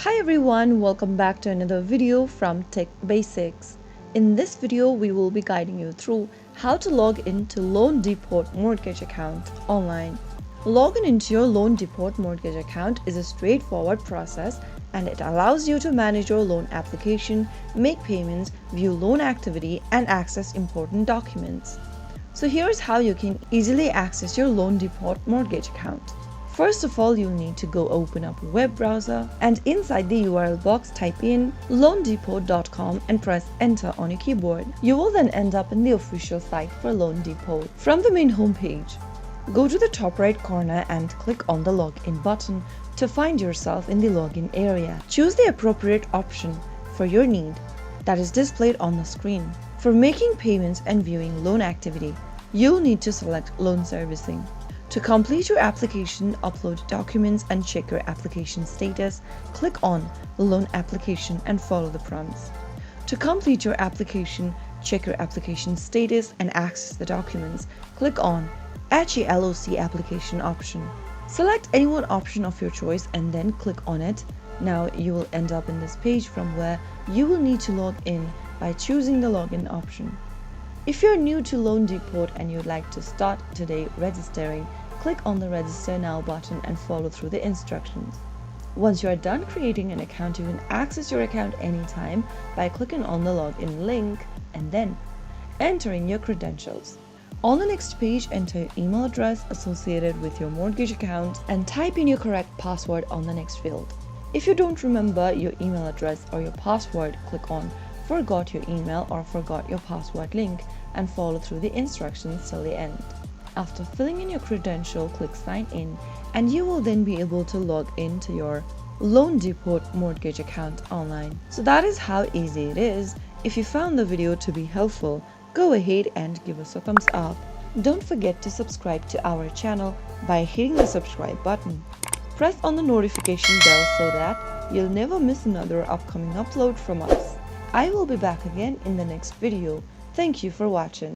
Hi everyone, welcome back to another video from Tech Basics. In this video, we will be guiding you through how to log into Loandepot mortgage account online. Logging into your Loandepot mortgage account is a straightforward process and it allows you to manage your loan application, make payments, view loan activity and access important documents. So here's how you can easily access your Loandepot mortgage account. First of all, you'll need to go open up a web browser and inside the URL box type in loandepot.com and press enter on your keyboard. You will then end up in the official site for Loandepot. From the main homepage, go to the top right corner and click on the login button to find yourself in the login area. Choose the appropriate option for your need that is displayed on the screen. For making payments and viewing loan activity, you'll need to select loan servicing. To complete your application, upload documents and check your application status, click on the loan application and follow the prompts. To complete your application, check your application status and access the documents, click on HELOC application option. Select any one option of your choice and then click on it. Now you will end up in this page from where you will need to log in by choosing the login option. If you're new to Loandepot and you'd like to start today registering, click on the Register Now button and follow through the instructions. Once you are done creating an account, you can access your account anytime by clicking on the login link and then entering your credentials. On the next page, enter your email address associated with your mortgage account and type in your correct password on the next field. If you don't remember your email address or your password, click on Forgot your email or Forgot your password link and follow through the instructions till the end. After filling in your credential, click sign in and you will then be able to log into your Loandepot mortgage account online. So that is how easy it is. If you found the video to be helpful, go ahead and give us a thumbs up. Don't forget to subscribe to our channel by hitting the subscribe button. Press on the notification bell so that you'll never miss another upcoming upload from us. I will be back again in the next video. Thank you for watching.